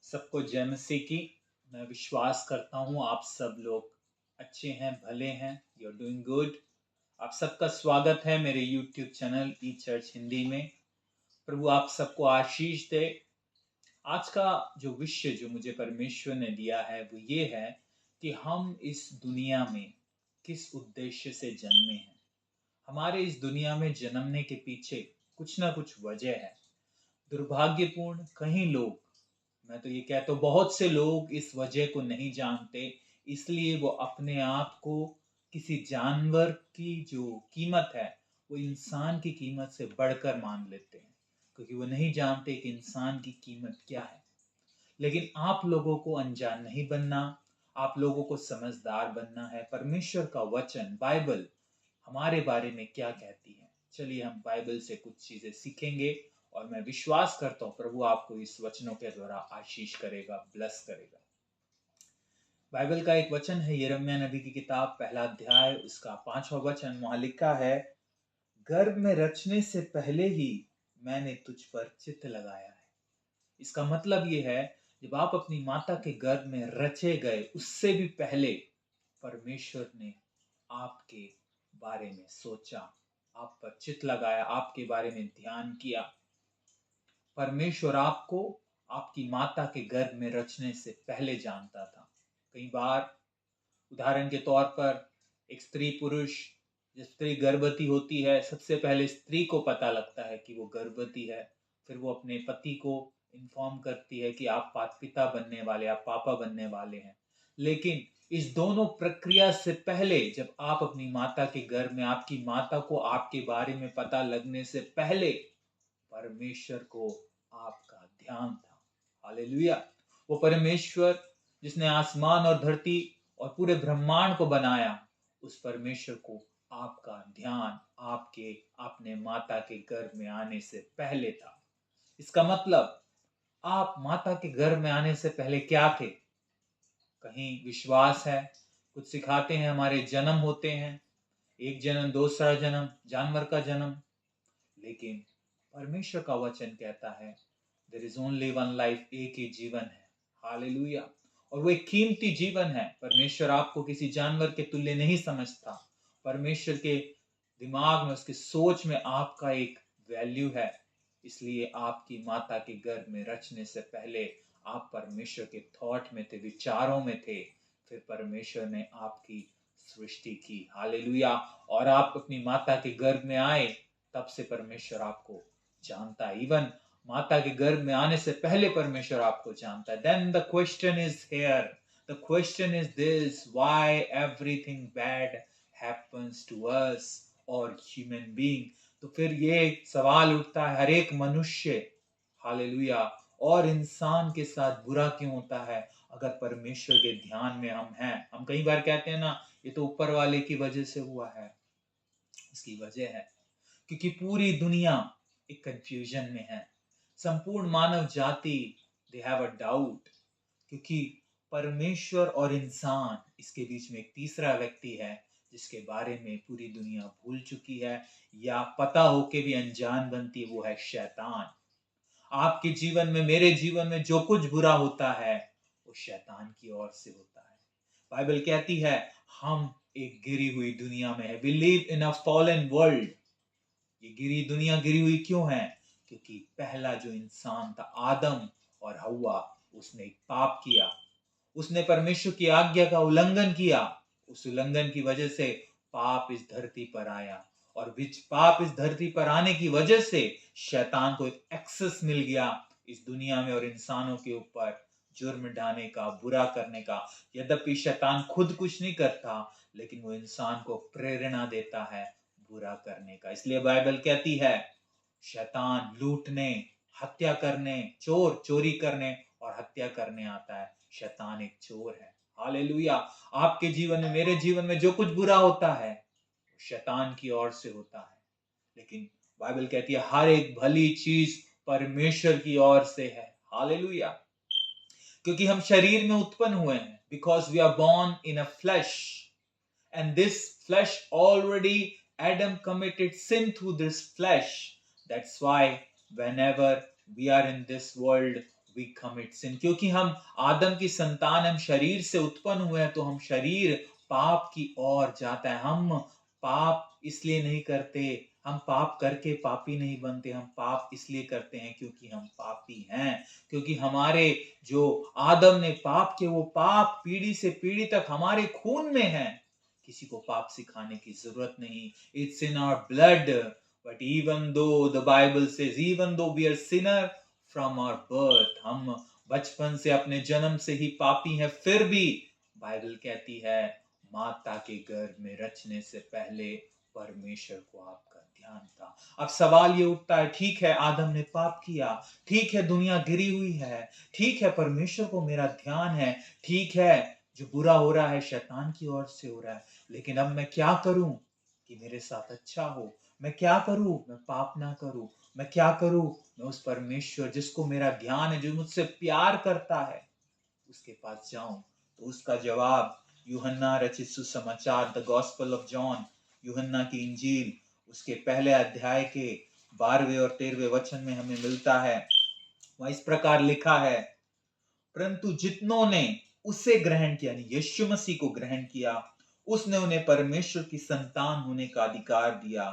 सबको जय मसीह की। मैं विश्वास करता हूँ आप सब लोग अच्छे हैं, भले हैं, यू आर डूइंग गुड। आप सबका स्वागत है मेरे YouTube चैनल ई चर्च हिंदी में। प्रभु आप सबको आशीष दे। आज का जो विषय जो मुझे परमेश्वर ने दिया है वो ये है कि हम इस दुनिया में किस उद्देश्य से जन्मे हैं। हमारे इस दुनिया में जन्मने के पीछे कुछ ना कुछ वजह है। दुर्भाग्यपूर्ण कई लोग, मैं तो ये कहता हूँ बहुत से लोग इस वजह को नहीं जानते, इसलिए वो अपने आप को किसी जानवर की जो कीमत है वो इंसान की कीमत से बढ़कर मान लेते हैं, क्योंकि वो नहीं जानते कि इंसान की कीमत क्या है। लेकिन आप लोगों को अनजान नहीं बनना, आप लोगों को समझदार बनना है। परमेश्वर का वचन बाइबल हमारे बारे में क्या कहती है, चलिए हम बाइबल से कुछ चीजें सीखेंगे और मैं विश्वास करता हूँ प्रभु आपको इस वचनों के द्वारा आशीष करेगा, ब्लेस करेगा। बाइबल का एक वचन है यिर्मयाह नबी की किताब, पहला अध्याय, उसका 5वां वचन। वहां लिखा है, गर्भ में रचने से पहले ही मैंने तुझ पर चित्त लगाया है। इसका मतलब ये है, जब आप अपनी माता के गर्भ में रचे गए उससे भी पहले परमेश्वर ने आपके बारे में सोचा, आप पर चित्त लगाया, आपके बारे में ध्यान किया। परमेश्वर आपको आपकी माता के गर्भ में रचने से पहले जानता था। कई बार उदाहरण के तौर पर एक स्त्री पुरुष, जब स्त्री गर्भवती होती है, सबसे पहले स्त्री को पता लगता है कि वो गर्भवती है। फिर वो अपने पति को इन्फॉर्म करती है कि आप पिता बनने वाले, आप पापा बनने वाले हैं। लेकिन इस दोनों प्रक्रिया से पहले, जब आप अपनी माता के गर्भ में, आपकी माता को आपके बारे में पता लगने से पहले परमेश्वर को आपका ध्यान था। हालेलुया। वो परमेश्वर जिसने आसमान और धरती और पूरे ब्रह्मांड को बनाया, उस परमेश्वर को आपका ध्यान आपके अपने माता के गर्भ में आने से पहले था। इसका मतलब आप माता के गर्भ में आने से पहले क्या थे? कहीं विश्वास है, कुछ सिखाते हैं हमारे जन्म होते हैं, एक जन्म, दूसरा जन्म, जानवर का जन्म। लेकिन परमेश्वर का वचन कहता है there is only one life, एक ही जीवन है। हालेलुया। और वो एक कीमती जीवन है। परमेश्वर आपको किसी जानवर के तुल्य नहीं समझता। परमेश्वर के दिमाग में, उसकी सोच में आपका एक वैल्यू है। इसलिए आपकी माता के गर्भ में रचने से पहले आप परमेश्वर के थॉट में थे, विचारों में थे। फिर परमेश्वर ने आपकी सृष्टि की। हालेलुया। और आप अपनी माता के गर्भ में आए, तब से परमेश्वर आपको जानता है। इवन माता के गर्भ में आने से पहले परमेश्वर आपको जानता है। Then the question is here, the question is this, why everything bad happens to us और ह्यूमन बीइंग। तो फिर ये सवाल उठता है हर एक मनुष्य, हालेलुया, और इंसान के साथ बुरा क्यों होता है अगर परमेश्वर के ध्यान में हम हैं। हम कई बार कहते हैं ना, ये तो ऊपर वाले की वजह से हुआ है। इसकी वजह है क्योंकि पूरी दुनिया एक कंफ्यूजन में है। संपूर्ण मानव जाति, दे हैव अ डाउट, क्योंकि परमेश्वर और इंसान, इसके बीच में एक तीसरा व्यक्ति है जिसके बारे में पूरी दुनिया भूल चुकी है या पता होके भी अनजान बनती है, वो है शैतान। आपके जीवन में, मेरे जीवन में जो कुछ बुरा होता है वो शैतान की ओर से होता है। बाइबल कहती है हम एक गिरी हुई दुनिया में है। We live in a fallen world. ये दुनिया गिरी हुई क्यों है? क्योंकि पहला जो इंसान था आदम और हव्वा, उसने एक पाप किया, उसने परमेश्वर की आज्ञा का उल्लंघन किया। उस उल्लंघन की वजह से पाप इस धरती पर आया, और पाप इस धरती पर आने की वजह से शैतान को एक एक्सेस मिल गया इस दुनिया में और इंसानों के ऊपर जुर्म ढाने का, बुरा करने का। यद्यपि शैतान खुद कुछ नहीं करता, लेकिन वो इंसान को प्रेरणा देता है बुरा करने का। इसलिए बाइबल कहती है शैतान लूटने, हत्या करने, चोरी करने और हत्या करने आता है। शैतान एक चोर है। हालेलुया। आपके जीवन में, मेरे जीवन में जो कुछ बुरा होता है शैतान की ओर से होता है, लेकिन बाइबल कहती है हर एक भली चीज परमेश्वर की ओर से है। हालेलुया। क्योंकि हम शरीर में उत्पन्न हुए हैं, because we are born in a flash, and this flash already Adam committed sin through this flesh. That's why whenever we are in this world, we commit sin. क्योंकि हम आदम की संतान, हम शरीर से उत्पन्न हुए हैं, तो हम शरीर पाप की ओर जाता है। हम पाप इसलिए नहीं करते, हम पाप करके पापी नहीं बनते, हम पाप इसलिए करते हैं क्योंकि हम पापी हैं। क्योंकि हमारे जो आदम ने पाप किए, वो पाप पीढ़ी से पीढ़ी तक हमारे खून में है। किसी को पाप सिखाने की जरूरत नहीं। It's in our blood. But even though the Bible says, even though we are sinner from our birth, हम बचपन से, अपने जन्म से ही पापी हैं, फिर भी बाइबल कहती है माता के गर्भ में रचने से पहले परमेश्वर को आपका ध्यान था। अब सवाल ये उठता है, ठीक है आदम ने पाप किया, ठीक है दुनिया गिरी हुई है, ठीक है परमेश्वर को मेरा ध्यान है, ठीक है जो बुरा हो रहा है शैतान की ओर से हो रहा है, लेकिन अब मैं क्या करूं कि मेरे साथ अच्छा हो? मैं क्या करूं मैं पाप ना करूं? मैं क्या करूं मैं उस परमेश्वर जिसको मेरा ध्यान है, जो मुझसे प्यार करता है, उसके पास जाऊं? तो उसका जवाब यूहन्ना रचित सुसमाचार, द गॉस्पेल ऑफ जॉन, यूहन्ना की इंजील, उसके पहले अध्याय के 12वें और 13वें वचन में हमें मिलता है। वहां इस प्रकार लिखा है, परंतु जितनों ने उसे ग्रहण किया, यानी यीशु मसीह को ग्रहण किया, उसने उन्हें परमेश्वर की संतान होने का अधिकार दिया,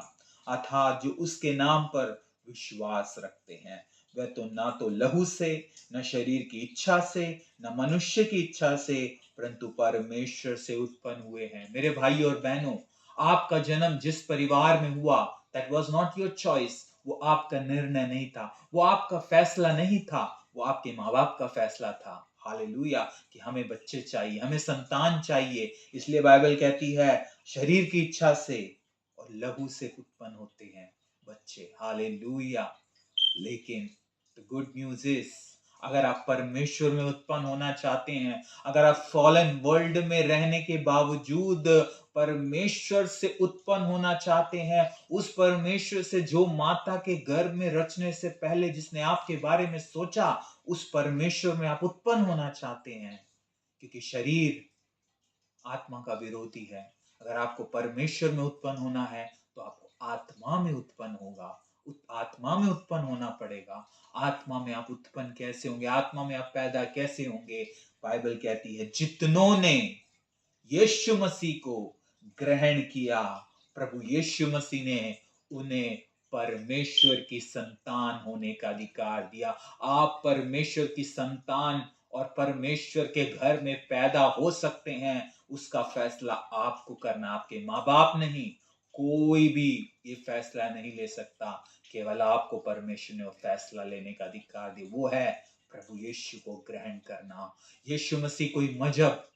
अर्थात जो उसके नाम पर विश्वास रखते हैं। वह तो ना तो लहू से, न शरीर की इच्छा से, न मनुष्य की इच्छा से, परंतु परमेश्वर से उत्पन्न हुए हैं। मेरे भाई और बहनों, आपका जन्म जिस परिवार में हुआ, that was not your choice. वो आपका निर्णय नहीं था, वो आपका फैसला नहीं था, वो आपके माँ बाप का फैसला था। हालेलुया, कि हमें बच्चे चाहिए, हमें संतान चाहिए। इसलिए बाइबल कहती है शरीर की इच्छा से और लहू से उत्पन्न होते हैं बच्चे। हालेलुया। लेकिन द गुड न्यूज इज, अगर आप परमेश्वर में उत्पन्न होना चाहते हैं, अगर आप फॉलन वर्ल्ड में रहने के बावजूद परमेश्वर से उत्पन्न होना चाहते हैं, उस परमेश्वर से जो माता के गर्भ में रचने से पहले जिसने आपके बारे में सोचा, उस परमेश्वर में आप उत्पन्न होना चाहते हैं, क्योंकि शरीर आत्मा का विरोधी है। अगर आपको परमेश्वर में उत्पन्न होना है तो आपको आत्मा में उत्पन्न होगा, आत्मा में उत्पन्न होना पड़ेगा। आत्मा में आप उत्पन्न कैसे होंगे? आत्मा में आप पैदा कैसे होंगे? बाइबल कहती है जितनों ने यीशु मसीह को ग्रहण किया, प्रभु यीशु मसीह ने उन्हें परमेश्वर की संतान होने का अधिकार दिया। आप परमेश्वर की संतान और परमेश्वर के घर में पैदा हो सकते हैं, उसका फैसला आपको करना, आपके माँ बाप नहीं। कोई भी ये फैसला नहीं ले सकता, केवल आपको परमेश्वर ने वो फैसला लेने का अधिकार दिया, वो है प्रभु यीशु को ग्रहण करना। यीशु मसीह कोई मजहब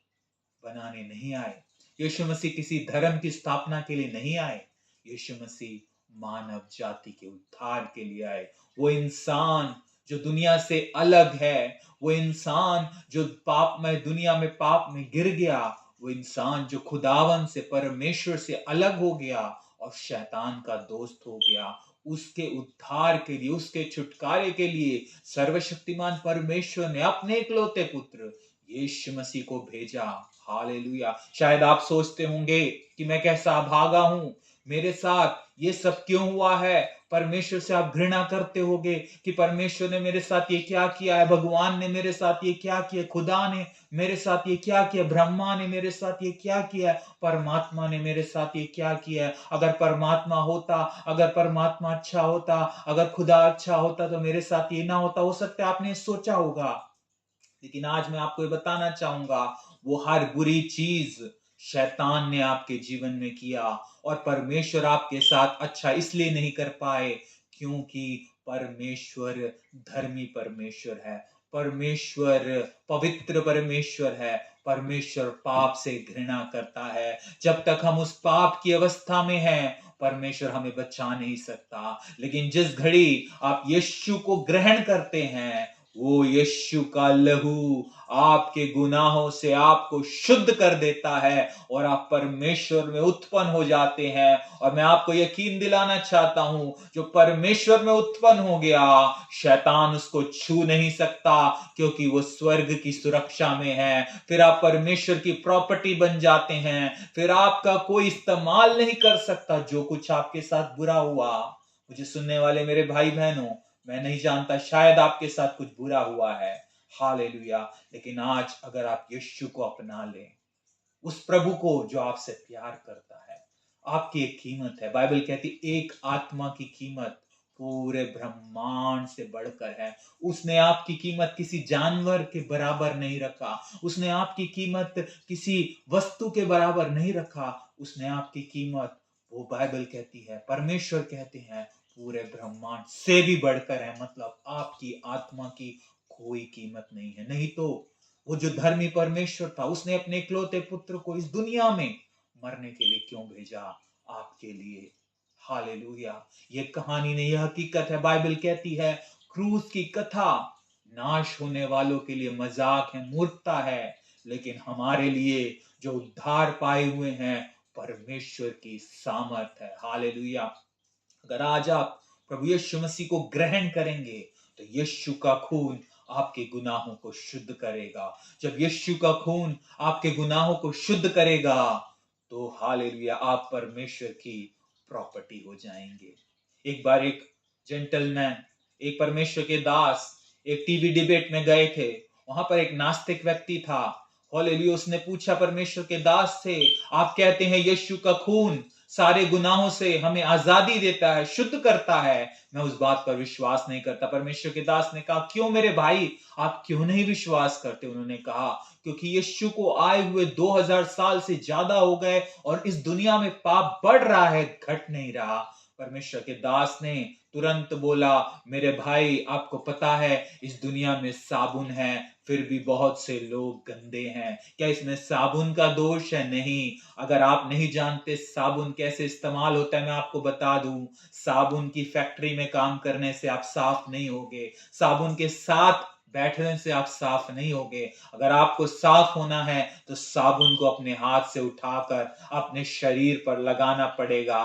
बनाने नहीं आए, यीशु मसीह किसी धर्म की स्थापना के लिए नहीं आए, यीशु मसीह मानव जाति के उद्धार के लिए आए। वो इंसान जो दुनिया से अलग है, वो इंसान जो पापमय दुनिया में पाप में गिर गया, वो इंसान जो खुदावन से, परमेश्वर से अलग हो गया और शैतान का दोस्त हो गया, उसके उद्धार के लिए, उसके छुटकारे के लिए सर्वशक्तिमान परमेश्वर ने अपने इकलौते पुत्र यीशु मसीह को भेजा। हालेलुया। शायद आप सोचते होंगे कि मैं कैसा अभागा हूं, मेरे साथ ये सब क्यों हुआ है? परमेश्वर से आप घृणा करते होंगे कि परमेश्वर ने मेरे साथ ये क्या किया है, भगवान ने मेरे साथ ये क्या किया, खुदा ने मेरे साथ ये क्या किया, ब्रह्मा ने मेरे साथ ये क्या किया, परमात्मा ने मेरे साथ ये क्या किया है। अगर परमात्मा होता, अगर परमात्मा अच्छा होता, अगर खुदा अच्छा होता तो मेरे साथ ये ना होता। हो सकता है आपने सोचा होगा, लेकिन आज मैं आपको ये बताना चाहूंगा, वो हर बुरी चीज शैतान ने आपके जीवन में किया, और परमेश्वर आपके साथ अच्छा इसलिए नहीं कर पाए क्योंकि परमेश्वर धर्मी परमेश्वर है, परमेश्वर पवित्र परमेश्वर है, परमेश्वर पाप से घृणा करता है। जब तक हम उस पाप की अवस्था में हैं, परमेश्वर हमें बचा नहीं सकता। लेकिन जिस घड़ी आप यीशु को ग्रहण करते हैं, वो यीशु का लहू आपके गुनाहों से आपको शुद्ध कर देता है और आप परमेश्वर में उत्पन्न हो जाते हैं। और मैं आपको यकीन दिलाना चाहता हूं, जो परमेश्वर में उत्पन्न हो गया, शैतान उसको छू नहीं सकता, क्योंकि वो स्वर्ग की सुरक्षा में है। फिर आप परमेश्वर की प्रॉपर्टी बन जाते हैं, फिर आपका कोई इस्तेमाल नहीं कर सकता जो कुछ आपके साथ बुरा हुआ। मुझे सुनने वाले मेरे भाई बहनों, मैं नहीं जानता, शायद आपके साथ कुछ बुरा हुआ है, हालेलुया, लेकिन आज अगर आप यीशु को अपना लें, उस प्रभु को जो आपसे प्यार करता है, आपकी एक कीमत है। बाइबल कहती एक आत्मा की कीमत पूरे ब्रह्मांड से बढ़कर है। उसने आपकी कीमत किसी जानवर के बराबर नहीं रखा, उसने आपकी कीमत किसी वस्तु के बराबर नहीं रखा, उसने आपकी कीमत, वो बाइबल कहती है, परमेश्वर कहते हैं, पूरे ब्रह्मांड से भी बढ़कर है। मतलब आपकी आत्मा की कोई कीमत नहीं है। नहीं तो वो जो धर्मी परमेश्वर था, उसने अपने इकलौते पुत्र को इस दुनिया में मरने के लिए क्यों भेजा? आपके लिए। हालेलुया। ये कहानी नहीं, यह हकीकत है। बाइबल कहती है क्रूस की कथा नाश होने वालों के लिए मजाक है, मूर्खता है, लेकिन हमारे लिए जो उद्धार पाए हुए हैं, परमेश्वर की सामर्थ है। हालेलुया। अगर आज आप प्रभु यीशु मसीह को ग्रहण करेंगे तो यीशु का खून आपके गुनाहों को शुद्ध करेगा। जब यीशु का खून आपके गुनाहों को शुद्ध करेगा तो हालेलुया, आप परमेश्वर की प्रॉपर्टी हो जाएंगे। एक बार एक जेंटलमैन, एक परमेश्वर के दास एक टीवी डिबेट में गए थे। वहां पर एक नास्तिक व्यक्ति था। हालेलुया, उसने पूछा परमेश्वर के दास से, आप कहते हैं यीशु का खून सारे गुनाहों से हमें आजादी देता है, शुद्ध करता है, मैं उस बात पर विश्वास नहीं करता। परमेश्वर के दास ने कहा, क्यों मेरे भाई, आप क्यों नहीं विश्वास करते? उन्होंने कहा, क्योंकि यीशु को आए हुए 2000 साल से ज्यादा हो गए और इस दुनिया में पाप बढ़ रहा है, घट नहीं रहा। परमेश्वर के दास ने तुरंत बोला, मेरे भाई, आपको पता है इस दुनिया में साबुन है, फिर भी बहुत से लोग गंदे हैं। क्या इसमें साबुन का दोष है? नहीं। अगर आप नहीं जानते साबुन कैसे इस्तेमाल होता है, मैं आपको बता दूं, साबुन की फैक्ट्री में काम करने से आप साफ नहीं होगे, साबुन के साथ बैठने से आप साफ नहीं होगे। अगर आपको साफ होना है तो साबुन को अपने हाथ से उठाकर अपने शरीर पर लगाना पड़ेगा,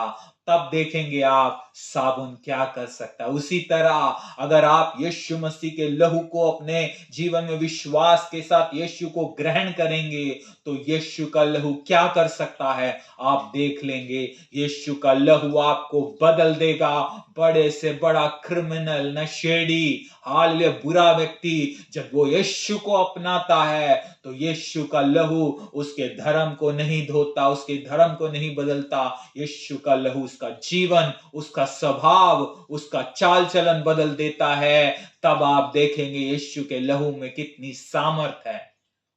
तब देखेंगे आप साबुन क्या कर सकता है। उसी तरह अगर आप यीशु मसीह के लहू को अपने जीवन में विश्वास के साथ यीशु को ग्रहण करेंगे तो यीशु का लहू क्या कर सकता है आप देख लेंगे। यीशु का लहू आपको बदल देगा। बड़े से बड़ा क्रिमिनल, नशेड़ी, हालेलुया, बुरा व्यक्ति जब वो यीशु को अपनाता है तो यीशु का लहू उसके धर्म को नहीं धोता, उसके धर्म को नहीं बदलता। यीशु का लहू उसका जीवन, उसका स्वभाव, उसका चाल चलन बदल देता है। तब आप देखेंगे यीशु के लहू में कितनी सामर्थ है।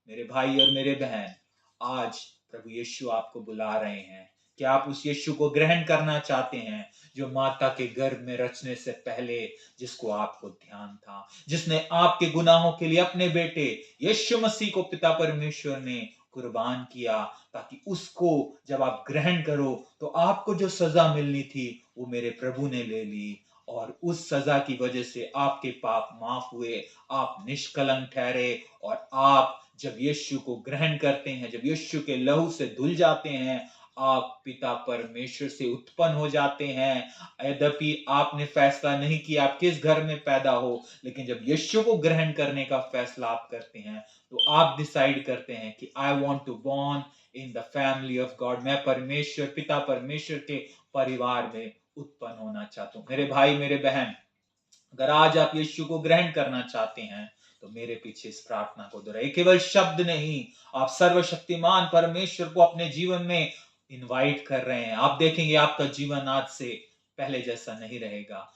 मेरे भाई और मेरे बहन, आज प्रभु यीशु आपको बुला रहे हैं कि आप उस यीशु को ग्रहण करना चाहते हैं जो माता के गर्भ में रचने से पहले जिसको आपको ध्यान था, जिसने आपके गुनाहों के लिए अपने बेटे यीशु मसीह को पिता परमेश्वर ने कुर्बान किया, ताकि उसको जब आप ग्रहण करो तो आपको जो सजा मिलनी थी वो मेरे प्रभु ने ले ली, और उस सजा की वजह से आपके पाप माफ हुए, आप निष्कलंक ठहरे। और आप जब यीशु को ग्रहण करते हैं, जब यीशु के लहू से धुल जाते हैं, आप पिता परमेश्वर से उत्पन्न हो जाते हैं। यद्यपि आपने फैसला नहीं किया आप किस घर में पैदा हो, लेकिन जब यीशु को ग्रहण करने का फैसला आप करते हैं तो आप डिसाइड करते हैं कि I want to born in the family of God. मैं परमेश्वर, पिता परमेश्वर के परिवार में उत्पन्न होना चाहता हूं। मेरे भाई, मेरे बहन, अगर आज आप यीशु को ग्रहण करना चाहते हैं तो मेरे पीछे इस प्रार्थना को दोहराइए। केवल शब्द नहीं, आप सर्वशक्तिमान परमेश्वर को अपने जीवन में इनवाइट कर रहे हैं। आप देखेंगे आपका जीवन आज से पहले जैसा नहीं रहेगा।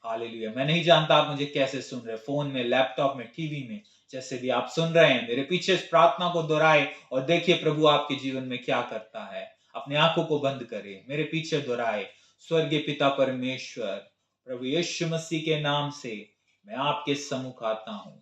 हालेलुया। मैं नहीं जानता आप मुझे कैसे सुन रहे, फोन में, लैपटॉप में, टीवी में, जैसे भी आप सुन रहे हैं, मेरे पीछे इस प्रार्थना को दोहराए और देखिए प्रभु आपके जीवन में क्या करता है। अपने आंखों को बंद करिए, मेरे पीछे दोहराए। स्वर्गीय पिता परमेश्वर, प्रभु यीशु मसीह के नाम से मैं आपके सम्मुख आता हूं।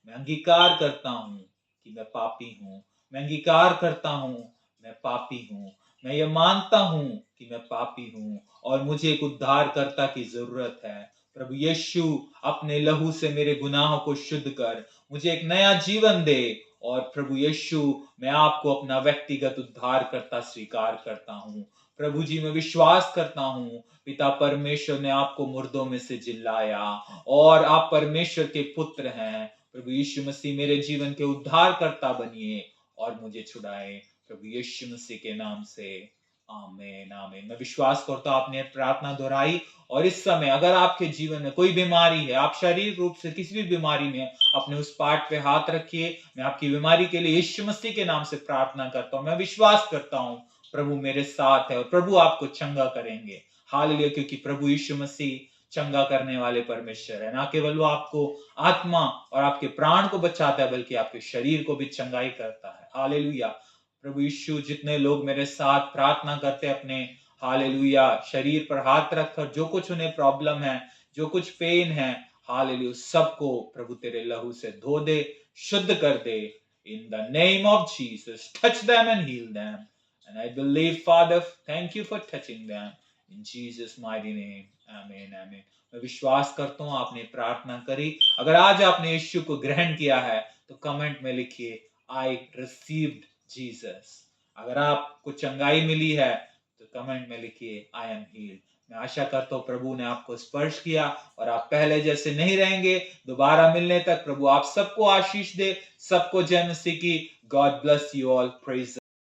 मैं अंगीकार करता हूं कि मैं पापी हूं। मैं अंगीकार करता हूं मैं पापी हूं। मैं ये मानता हूं कि मैं पापी हूं और मुझे एक उद्धारकर्ता की जरूरत है। प्रभु यीशु, अपने लहू से मेरे गुनाहों को शुद्ध कर मुझे एक नया जीवन दे। और प्रभु यीशु, मैं आपको अपना व्यक्तिगत उद्धारकर्ता स्वीकार करता हूं। प्रभु जी, मैं विश्वास करता हूं पिता परमेश्वर ने आपको मुर्दों में से जिलाया और आप परमेश्वर के पुत्र हैं। प्रभु यीशु मसीह, मेरे जीवन के उद्धारकर्ता बनिए और मुझे छुड़ाए, प्रभु यीशु मसीह के नाम से, आमीन आमीन। मैं विश्वास करता हूं आपने प्रार्थना दोहराई, और इस समय अगर आपके जीवन में कोई बीमारी है, आप शारीरिक रूप से किसी भी बीमारी में, अपने उस पार्ट पे हाथ रखिए। मैं आपकी बीमारी के लिए यीशु मसीह के नाम से प्रार्थना करता हूं। मैं विश्वास करता हूं प्रभु मेरे साथ है और प्रभु आपको चंगा करेंगे। हालेलुया, क्योंकि प्रभु यीशु मसीह चंगा करने वाले परमेश्वर है। ना केवल वो आपको आत्मा और आपके प्राण को बचाता है, बल्कि आपके शरीर को भी चंगाई करता है। हालेलुया। प्रभु यीशु, जितने लोग मेरे साथ प्रार्थना करते हैं, अपने हालेलुया शरीर पर हाथ रखकर, जो कुछ उन्हें प्रॉब्लम है, जो कुछ पेन है, हालेलुया, सबको प्रभु तेरे लहू से धो दे, शुद्ध कर दे। In the name of Jesus, touch them and heal them. And I believe father, thank you for touching them in Jesus mighty name. आमीन आमीन। मैं विश्वास करता हूं आपने प्रार्थना करी। अगर आज आपने यीशु को ग्रहण किया है तो कमेंट में लिखिए, आई रिसीव्ड जीसस। अगर आपको चंगाई मिली है तो कमेंट में लिखिए, आई एम हील्ड। मैं आशा करता हूँ प्रभु ने आपको स्पर्श किया और आप पहले जैसे नहीं रहेंगे। दोबारा मिलने तक प्रभु आप सबको आशीष दे। सबको जय मसीह की। God bless you all. Praise the